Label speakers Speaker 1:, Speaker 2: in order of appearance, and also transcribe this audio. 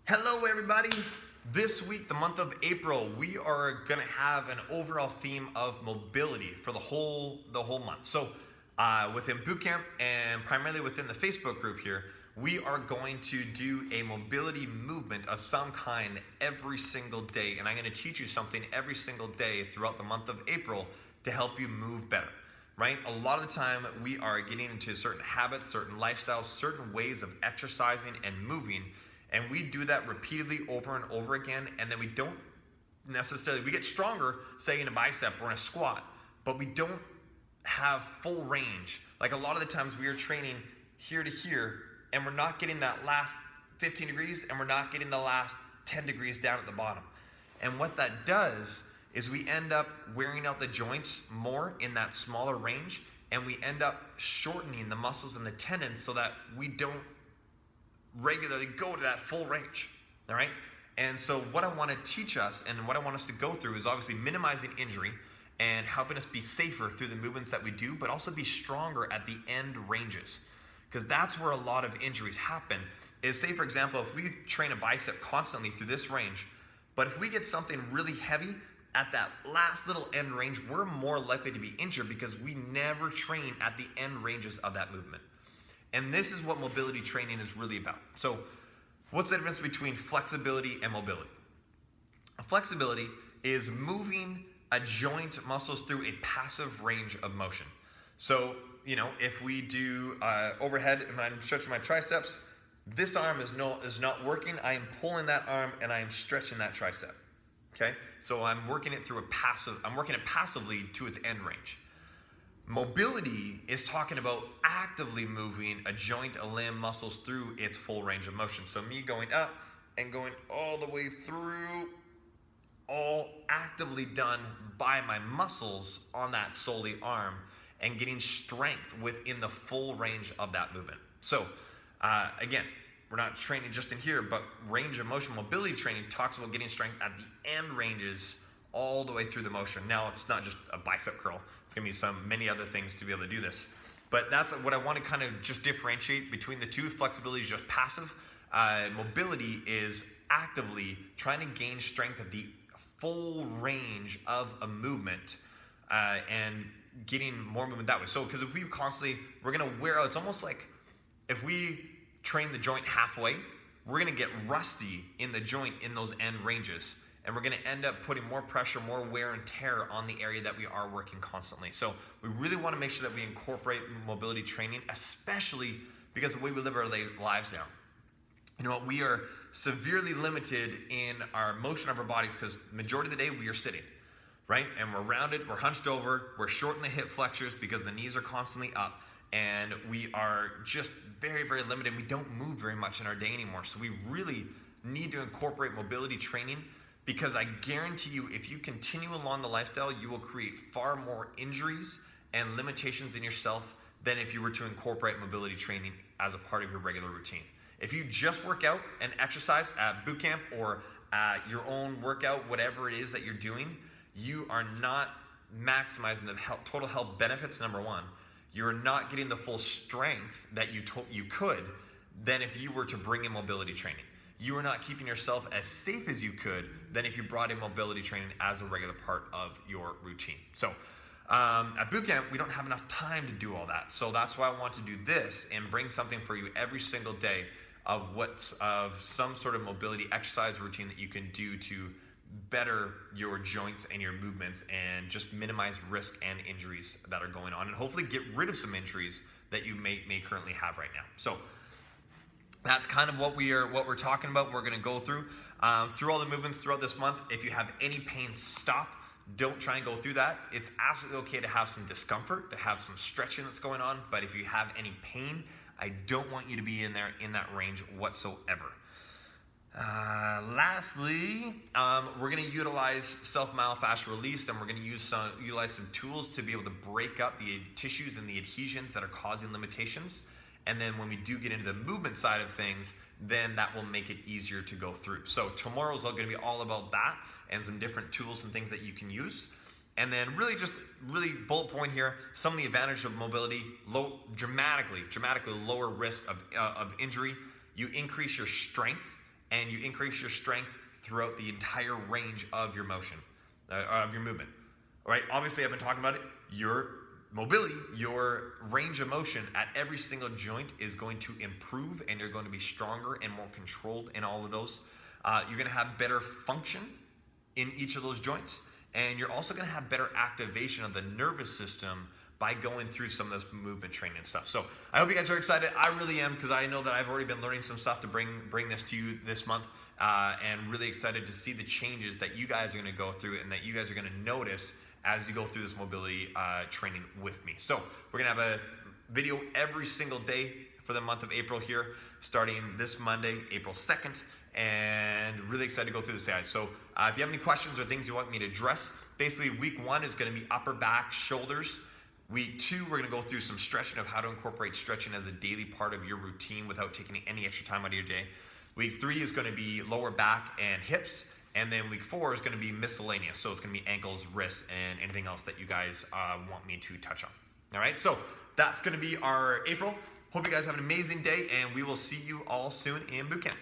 Speaker 1: Hello everybody! This week, the month of April, we are gonna have an overall theme of mobility for the whole month. So within bootcamp and primarily within the Facebook group here, we are going to do a mobility movement of some kind every single day. And I'm gonna teach you something every single day throughout the month of April to help you move better. Right? A lot of the time we are getting into certain habits, certain lifestyles, certain ways of exercising and moving, and we do that repeatedly over and over again, and then we don't necessarily, we get stronger, say in a bicep or in a squat, but we don't have full range. Like a lot of the times we are training here to here, and we're not getting that last 15 degrees, and we're not getting the last 10 degrees down at the bottom. And what that does is we end up wearing out the joints more in that smaller range, and we end up shortening the muscles and the tendons so that we don't regularly go to that full range, all right? And so what I want to teach us and what I want us to go through is obviously minimizing injury and helping us be safer through the movements that we do, but also be stronger at the end ranges, because that's where a lot of injuries happen. Is, say for example, if we train a bicep constantly through this range, but if we get something really heavy at that last little end range, we're more likely to be injured because we never train at the end ranges of that movement. And this is what mobility training is really about. So what's the difference between flexibility and mobility? Flexibility is moving a joint muscles through a passive range of motion. So, if we do overhead and I'm stretching my triceps, this arm is not working. I am pulling that arm and I am stretching that tricep. Okay? So I'm working it passively to its end range. Mobility is talking about actively moving a joint, a limb, muscles through its full range of motion. So me going up and going all the way through, all actively done by my muscles on that solely arm and getting strength within the full range of that movement. So again, we're not training just in here, but range of motion mobility training talks about getting strength at the end ranges all the way through the motion. Now, it's not just a bicep curl. It's gonna be many other things to be able to do this. But that's what I want to kind of just differentiate between the two. Flexibility is just passive. Mobility is actively trying to gain strength at the full range of a movement and getting more movement that way. So, because if we're gonna wear out, it's almost like if we train the joint halfway, we're gonna get rusty in the joint in those end ranges. And we're gonna end up putting more pressure, more wear and tear on the area that we are working constantly. So we really wanna make sure that we incorporate mobility training, especially because of the way we live our lives now. We are severely limited in our motion of our bodies because majority of the day we are sitting, right? And we're rounded, we're hunched over, we're short in the hip flexors because the knees are constantly up, and we are just very, very limited. We don't move very much in our day anymore. So we really need to incorporate mobility training, because I guarantee you, if you continue along the lifestyle, you will create far more injuries and limitations in yourself than if you were to incorporate mobility training as a part of your regular routine. If you just work out and exercise at boot camp or your own workout, whatever it is that you're doing, you are not maximizing the total health benefits, number one. You're not getting the full strength that you could than if you were to bring in mobility training. You are not keeping yourself as safe as you could than if you brought in mobility training as a regular part of your routine. So at bootcamp, we don't have enough time to do all that. So that's why I want to do this and bring something for you every single day of some sort of mobility exercise routine that you can do to better your joints and your movements and just minimize risk and injuries that are going on, and hopefully get rid of some injuries that you may currently have right now. So that's kind of what we're talking about. We're going to go through all the movements throughout this month. If you have any pain, stop. Don't try and go through that. It's absolutely okay to have some discomfort, to have some stretching that's going on. But if you have any pain, I don't want you to be in that range whatsoever. Lastly, we're going to utilize self-myofascial release, and we're going to utilize some tools to be able to break up the tissues and the adhesions that are causing limitations. And then when we do get into the movement side of things, then that will make it easier to go through. So tomorrow's going to be all about that and some different tools and things that you can use. And then really bullet point here, some of the advantages of mobility: dramatically lower risk of injury. You increase your strength and you increase your strength throughout the entire range of your motion, of your movement. All right, obviously I've been talking about it. Your mobility, your range of motion at every single joint is going to improve, and you're going to be stronger and more controlled in all of those. You're going to have better function in each of those joints, and you're also going to have better activation of the nervous system by going through some of this movement training and stuff. So I hope you guys are excited. I really am, because I know that I've already been learning some stuff to bring this to you this month, and really excited to see the changes that you guys are going to go through and that you guys are going to notice as you go through this mobility training with me. So we're going to have a video every single day for the month of April here, starting this Monday, April 2nd, and really excited to go through this, guys. So if you have any questions or things you want me to address, basically week 1 is going to be upper back, shoulders. Week 2, we're going to go through some stretching of how to incorporate stretching as a daily part of your routine without taking any extra time out of your day. Week 3 is going to be lower back and hips. And then week 4 is going to be miscellaneous. So it's going to be ankles, wrists, and anything else that you guys want me to touch on. All right, so that's going to be our April. Hope you guys have an amazing day, and we will see you all soon in boot camp.